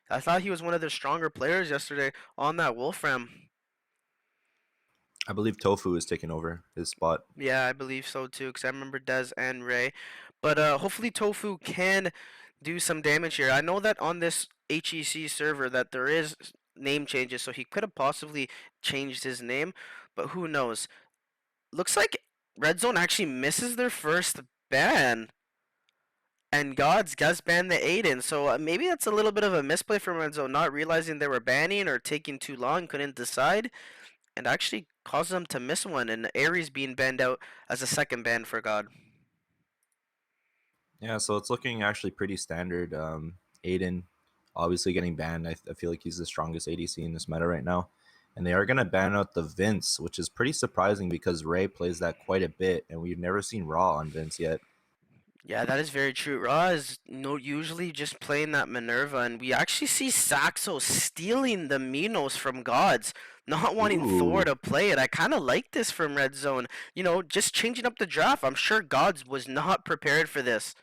I thought he was one of the stronger players yesterday on that Wolfram. I believe Tofu is taking over his spot. Yeah, I believe so too, because I remember Dez and Ray. But hopefully Tofu can do some damage here. I know that on this HEC server that there is name changes, so he could have possibly changed his name, but who knows? Looks like RedZone actually misses their first ban, and Gods does ban the Aiden. So maybe that's a little bit of a misplay from RedZone, not realizing they were banning or taking too long, couldn't decide, and actually caused them to miss one. And Ares being banned out as a second ban for God. Yeah, so it's looking actually pretty standard. Aiden obviously getting banned. I feel like he's the strongest ADC in this meta right now. And they are going to ban out the Vince, which is pretty surprising because Ray plays that quite a bit, and we've never seen Raw on Vince yet. Yeah, that is very true. Ra is no usually just playing that Minerva, and we actually see Saxo stealing the Minos from Gods, not wanting Thor Ooh, to play it. I kind of like this from Red Zone. You know, just changing up the draft. I'm sure Gods was not prepared for this.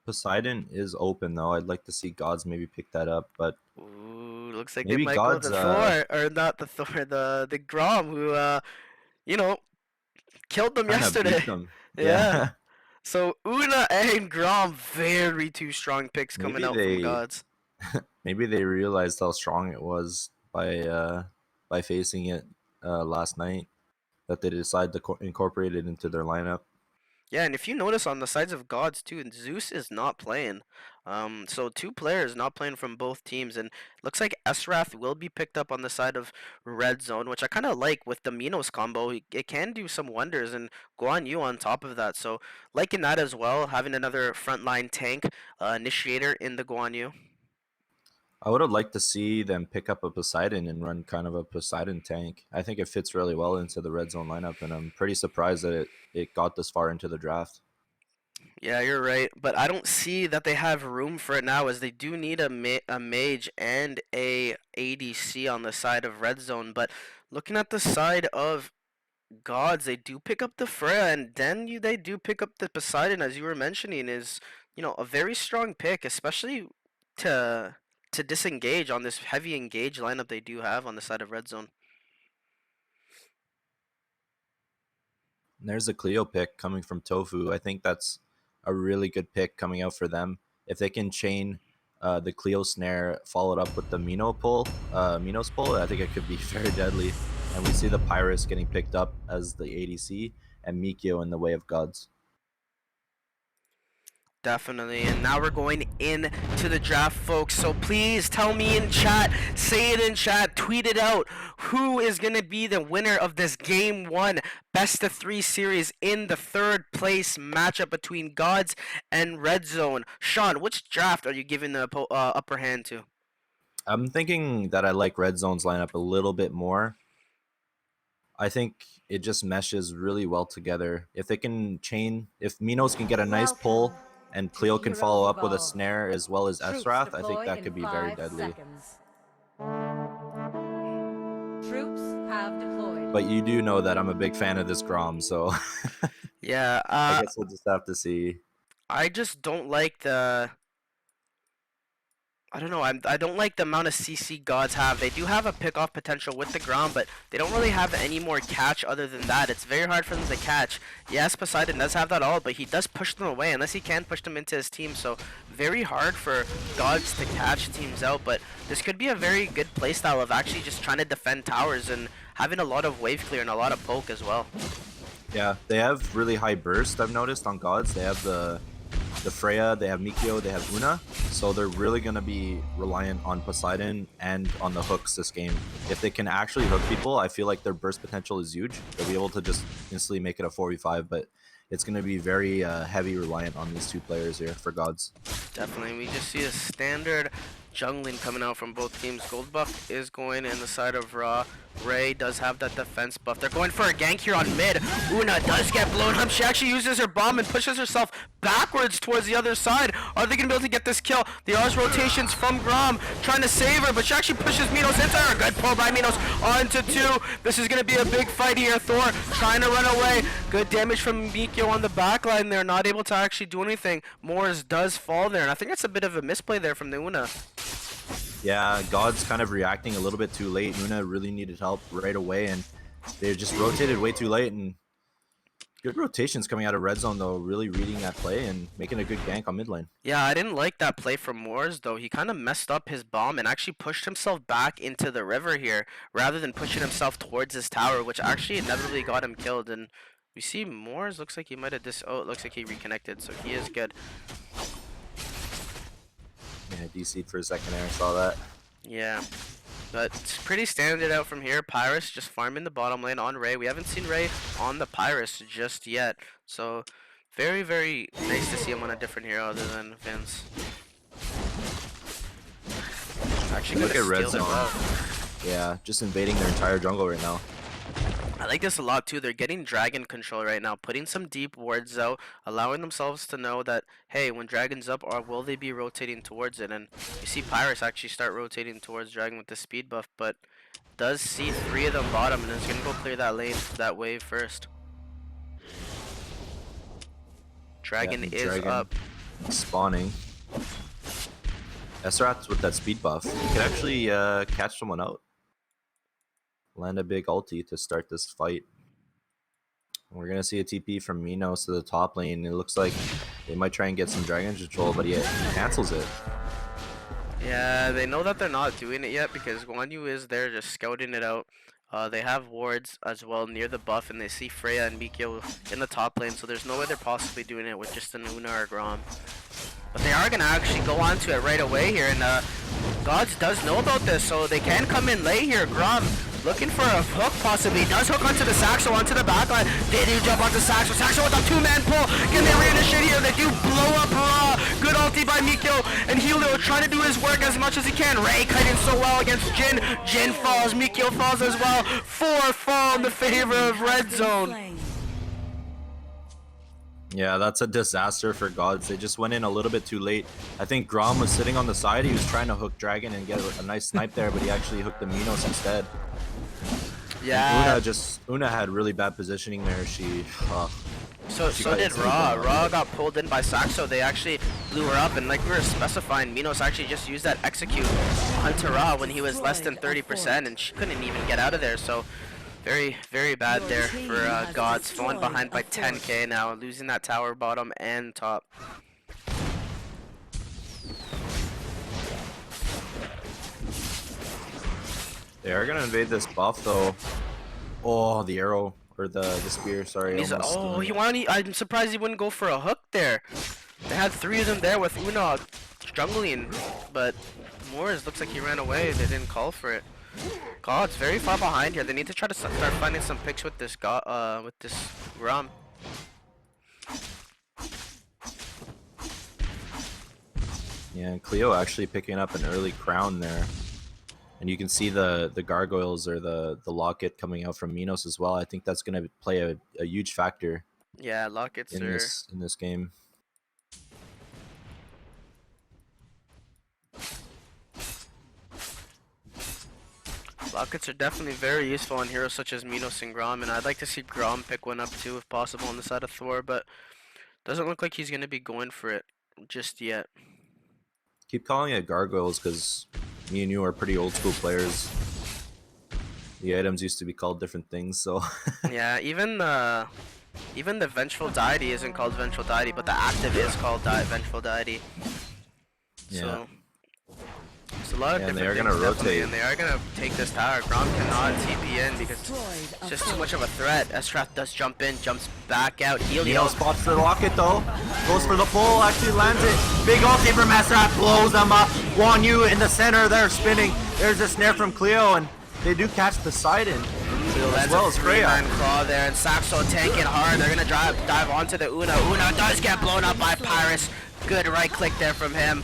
Poseidon is open though. I'd like to see Gods maybe pick that up, but Ooh, looks like they maybe might go Gods the Thor, or not the Thor, the Grom, who you know, killed them kind of beat yesterday. them. Yeah. Yeah. So Una and Grom, very two strong picks coming maybe out from they Gods. maybe they realized how strong it was by facing it last night, that they decided to incorporate it into their lineup. Yeah, and if you notice on the sides of gods too, Zeus is not playing. So two players not playing from both teams, and looks like Esrath will be picked up on the side of Red Zone, which I kind of like with the Minos combo. It can do some wonders, and Guan Yu on top of that. So liking that as well, having another frontline tank initiator in the Guan Yu. I would have liked to see them pick up a Poseidon and run kind of a Poseidon tank. I think it fits really well into the red zone lineup, and I'm pretty surprised that it got this far into the draft. Yeah, you're right, but I don't see that they have room for it now, as they do need a mage and a ADC on the side of Red Zone. But looking at the side of gods, they do pick up the Freya, and then they do pick up the Poseidon, as you were mentioning, is a very strong pick, especially to disengage on this heavy engage lineup they do have on the side of Red Zone. And there's a Cleo pick coming from Tofu. I think that's a really good pick coming out for them. If they can chain the Cleo snare followed up with the Minos pull, I think it could be very deadly. And we see the Pyrus getting picked up as the ADC and Mikio in the Way of Gods. Definitely. And now we're going into the draft, folks. So please tell me in chat, say it in chat, tweet it out. Who is going to be the winner of this Game 1 Best of 3 series in the third place matchup between Gods and Red Zone? Sean, which draft are you giving the upper hand to? I'm thinking that I like Red Zone's lineup a little bit more. I think it just meshes really well together. If they can chain, if Minos can get a nice pull Welcome and to Cleo can follow Heroes up with a Evolve. snare as well as Troops Esrath, I think deploy that in could be very 5 deadly. seconds. Troops have deployed. But you do know that I'm a big fan of this Grom, so Yeah, I guess we'll just have to see. I just don't like I don't know. I don't like the amount of CC gods have. They do have a pick off potential with the ground, but they don't really have any more catch other than that. It's very hard for them to catch. Yes, Poseidon does have that all, but he does push them away unless he can push them into his team. So very hard for gods to catch teams out. But this could be a very good playstyle of actually just trying to defend towers and having a lot of wave clear and a lot of poke as well. Yeah, they have really high burst, I've noticed, on Gods. They have the Freya, they have Mikio, they have Una. So they're really going to be reliant on Poseidon and on the hooks this game. If they can actually hook people, I feel like their burst potential is huge. They'll be able to just instantly make it a 4v5, but it's going to be very heavy reliant on these two players here for Gods. Definitely, we just see a standard jungling coming out from both teams. Gold buff is going in the side of Raw. Ray does have that defense buff. They're going for a gank here on mid. Una does get blown up. She actually uses her bomb and pushes herself backwards towards the other side. Are they going to be able to get this kill? The Oz rotations from Grom trying to save her, but she actually pushes Minos into her. Good pull by Minos onto 2. This is going to be a big fight here. Thor trying to run away. Good damage from Mikio on the backline there. Not able to actually do anything. Morris does fall there, and I think that's a bit of a misplay there from the Una. Yeah, God's kind of reacting a little bit too late. Una really needed help right away, and they just rotated way too late. And good rotations coming out of red zone though, really reading that play and making a good gank on mid lane. Yeah, I didn't like that play from Moors though. He kind of messed up his bomb and actually pushed himself back into the river here rather than pushing himself towards his tower, which actually inevitably got him killed. And we see Moors looks like he might have oh, it looks like he reconnected, so he is good. Yeah, DC'd for a second there, I saw that. Yeah. But it's pretty standard out from here. Pyrus just farming the bottom lane on Ray. We haven't seen Ray on the Pyrus just yet. So very, very nice to see him on a different hero other than Vince. Actually, Look at red RedZone. Yeah, just invading their entire jungle right now. I like this a lot too. They're getting dragon control right now, putting some deep wards out, allowing themselves to know that, hey, when dragon's up, or will they be rotating towards it? And you see Pyrus actually start rotating towards dragon with the speed buff, but does see 3 of them bottom and is gonna go clear that lane, that wave first. Dragon Yeah, is dragon up. spawning. Esrat's with that speed buff. He could actually catch someone out. Land a big ulti to start this fight. We're gonna see a TP from Minos to the top lane. It looks like they might try and get some dragon control, but he cancels it. Yeah, they know that they're not doing it yet because Guan Yu is there just scouting it out. They have wards as well near the buff, and they see Freya and Mikio in the top lane, so there's no way they're possibly doing it with just an Una or Grom. But they are going to actually go onto it right away here, and Gods does know about this, so they can come in late here. Grom looking for a hook possibly, does hook onto the Saxo, onto the backline. They do jump onto Saxo. Saxo with a 2-man pull. Can they reinitiate here? They do blow up Ra. Good ulti by Mikio, and Helio trying to do his work as much as he can. Ray kiting so well against Jin. Jin falls, Mikio falls as well. 4 fall in the favor of RedZone. Yeah, that's a disaster for Gods. They just went in a little bit too late. I think Grom was sitting on the side. He was trying to hook Dragon and get a nice snipe there, but he actually hooked the Minos instead. Yeah. Una had really bad positioning there. So did Ra. Ra got pulled in by Saxo. They actually blew her up, and like we were specifying, Minos actually just used that execute onto Ra when he was less than 30%, and she couldn't even get out of there. So very, very bad there for Gods. Falling behind by 10k now, losing that tower bottom and top. They are gonna invade this buff though. Oh, the arrow or the spear. Sorry. I'm surprised he wouldn't go for a hook there. They had 3 of them there with Una jungling, but Moors looks like he ran away. They didn't call for it. God's very far behind here. They need to try to start finding some picks with this Grom. Yeah, and Cleo actually picking up an early crown there. And you can see the gargoyles or the locket coming out from Minos as well. I think that's going to play a huge factor. Yeah, lockets in this game. Lockets are definitely very useful on heroes such as Minos and Grom, and I'd like to see Grom pick one up too if possible on the side of Thor, but doesn't look like he's going to be going for it just yet. Keep calling it gargoyles because me and you are pretty old school players. The items used to be called different things, so yeah, even the Vengeful Deity isn't called Vengeful Deity, but the active is called Vengeful Deity. Yeah. So it's a lot of different they are things gonna rotate, and they are gonna take this tower. Grom cannot TP in because it's just too much of a threat. Esrath does jump in, jumps back out. Helio spots the locket though. Goes for the pull, actually lands it. Big ulti from Esrath, blows them up. Guan Yu in the center, they're spinning. There's a snare from Cleo, and they do catch Poseidon. As well as Freya. Claw there, and Saxo tanking hard. They're gonna dive onto the Una. Una does get blown up by Pyrus. Good right click there from him.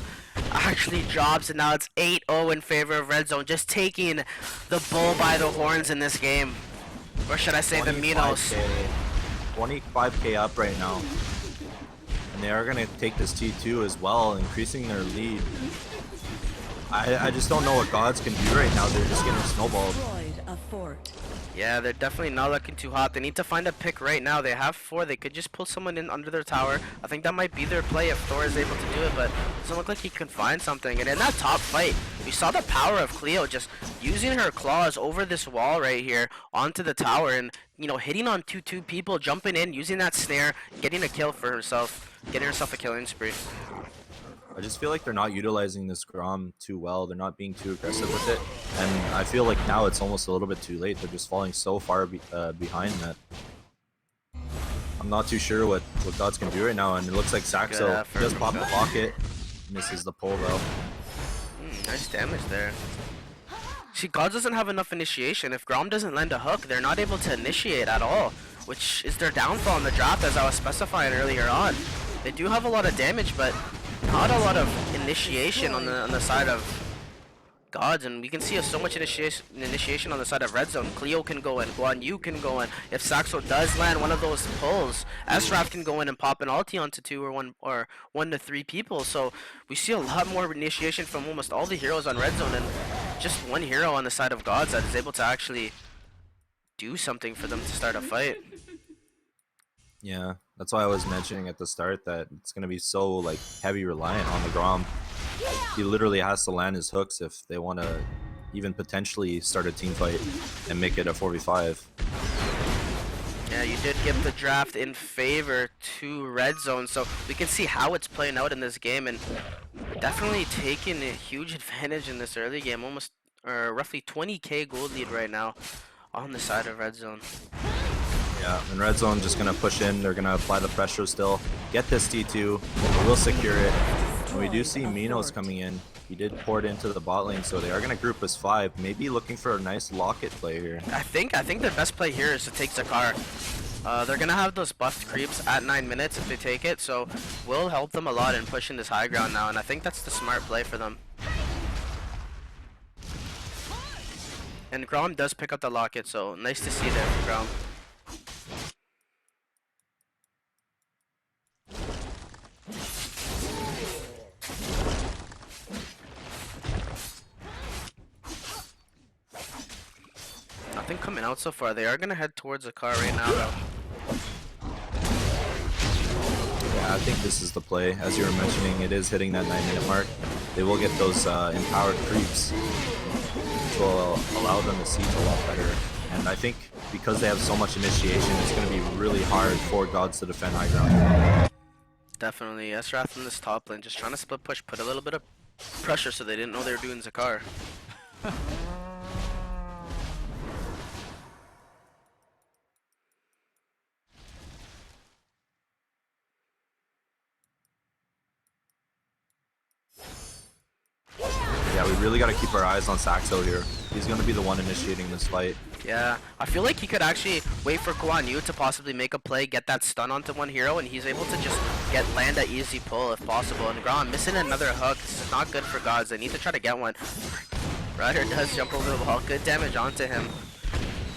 Actually drops, and now it's 8-0 in favor of RedZone, just taking the bull by the horns in this game. Or should I say the Minos. 25k up right now. And they are going to take this T2 as well, increasing their lead. I just don't know what Gods can do right now. They're just getting snowballed. Yeah, they're definitely not looking too hot. They need to find a pick right now. They have 4. They could just pull someone in under their tower. I think that might be their play if Thor is able to do it, but it doesn't look like he can find something. And in that top fight, we saw the power of Cleo just using her claws over this wall right here onto the tower and, you know, hitting on two people, jumping in, using that snare, getting a kill for herself, getting herself a killing spree. I just feel like they're not utilizing this Grom too well. They're not being too aggressive with it, and I feel like now it's almost a little bit too late. They're just falling so far behind that I'm not too sure what God's gonna do right now. And it looks like Saxo effort just from popped the God. locket, misses the pull though. Nice damage there. See, God doesn't have enough initiation. If Grom doesn't land a hook, they're not able to initiate at all, which is their downfall in the draft, as I was specifying earlier on. They do have a lot of damage, but not a lot of initiation on the side of Gods, and we can see so much initiation on the side of RedZone. Cleo can go in, Guan Yu can go in. If Saxo does land one of those pulls, Esraf can go in and pop an ulti onto 2 or 1 to 3 people. So we see a lot more initiation from almost all the heroes on RedZone, and just one hero on the side of Gods that is able to actually do something for them to start a fight. Yeah, that's why I was mentioning at the start that it's gonna be so like heavy reliant on the Grom. He literally has to land his hooks if they want to even potentially start a team fight and make it a 4v5. Yeah, you did give the draft in favor to RedZone, so we can see how it's playing out in this game, and definitely taking a huge advantage in this early game. Almost, roughly 20k gold lead right now on the side of RedZone. Yeah, and RedZone just gonna push in. They're gonna apply the pressure still, get this T2. We'll secure it. And we do see Minos coming in. He did port into the bot lane, so they are gonna group as 5. Maybe looking for a nice locket play here. I think the best play here is to take Zakar. They're gonna have those buffed creeps at 9 minutes if they take it, so will help them a lot in pushing this high ground now, and I think that's the smart play for them. And Grom does pick up the locket, so nice to see there from Grom. Nothing coming out so far. They are gonna head towards the car right now though. Yeah, I think this is the play. As you were mentioning, it is hitting that 9-minute mark. They will get those empowered creeps, which will allow them to siege a lot better. And I think because they have so much initiation, it's going to be really hard for Gods to defend high ground. Definitely. Esrath in this top lane just trying to split push, put a little bit of pressure so they didn't know they were doing Zakar. Yeah, we really got to keep our eyes on Saxo here. He's going to be the one initiating this fight. Yeah, I feel like he could actually wait for Guan Yu to possibly make a play, get that stun onto one hero, and he's able to just land an easy pull if possible. And Grom missing another hook. This is not good for Gods. They need to try to get one. Ryder does jump over the wall. Good damage onto him.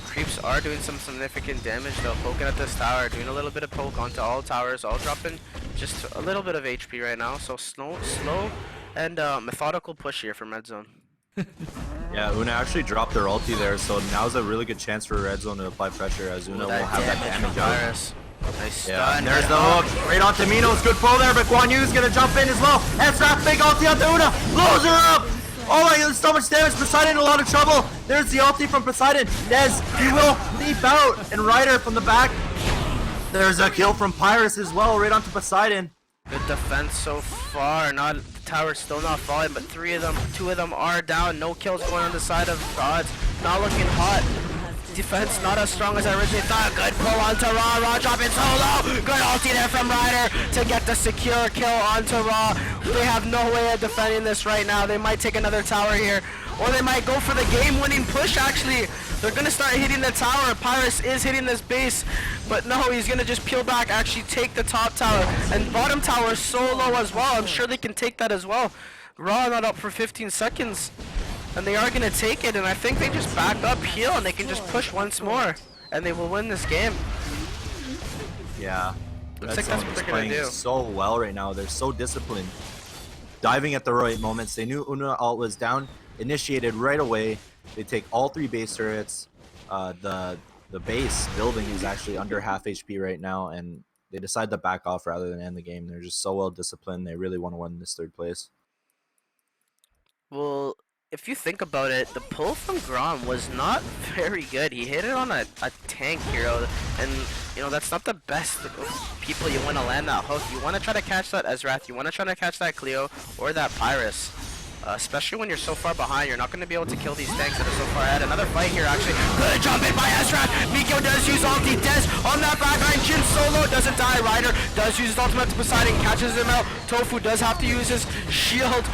Creeps are doing some significant damage though, poking at this tower, doing a little bit of poke onto all towers, all dropping just a little bit of HP right now. So slow and methodical push here from RedZone. Yeah, Una actually dropped their ulti there, so now's a really good chance for RedZone to apply pressure as Una won't have that damage out. Virus. Nice Yeah, stun. and there's the hook. Right onto Minos. Good pull there, but Guan Yu's gonna jump in as well. Esraf, big ulti onto Una. Blows her up. Oh my god, so much damage. Poseidon in a lot of trouble. There's the ulti from Poseidon. Nez, he will leap out. And Ryder from the back. There's a kill from Pyrus as well, right onto Poseidon. Good defense so far. Not the tower's still not falling, but two of them are down. No kills going on the side of Gods. Not looking hot. Defense not as strong as I originally thought. Good pull onto Raw. Raw dropping so low. Good ulti there from Ryder to get the secure kill onto Raw. They have no way of defending this right now. They might take another tower here, or they might go for the game-winning push. Actually, they're gonna start hitting the tower. Pyrus is hitting this base, but no, he's gonna just peel back. Actually, take the top tower, and bottom tower is so low as well. I'm sure they can take that as well. Raw not up for 15 seconds. And they are going to take it, and I think they just back up, heal, and they can just push once more, and they will win this game. Yeah, Looks like that's what they're going to do. So well right now. They're so disciplined. Diving at the right moments. They knew Una ult was down, initiated right away. They take all 3 base turrets. The base building is actually under half HP right now, and they decide to back off rather than end the game. They're just so well disciplined. They really want to win this third place. Well, if you think about it, the pull from Grom was not very good. He hit it on a tank hero, and that's not the best of people you want to land that hook. You want to try to catch that Ezrath, you want to try to catch that Cleo or that Pyrus. Especially when you're so far behind, you're not going to be able to kill these tanks that are so far ahead. Another fight here, actually. Good jump in by Ezrath. Mikio does use ulti. Des on that backline. Jin solo doesn't die. Ryder does use his ultimate to Poseidon, catches him out. Tofu does have to use his shield.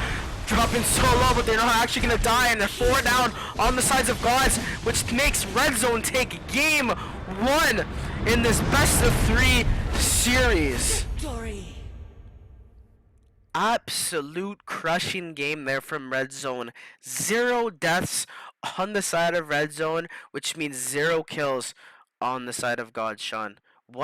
Dropping so low, but they're not actually going to die, and they're 4 down on the sides of Gods, which makes RedZone take game 1 in this best of 3 series. Absolute crushing game there from RedZone. 0 deaths on the side of RedZone, which means 0 kills on the side of God, Sean.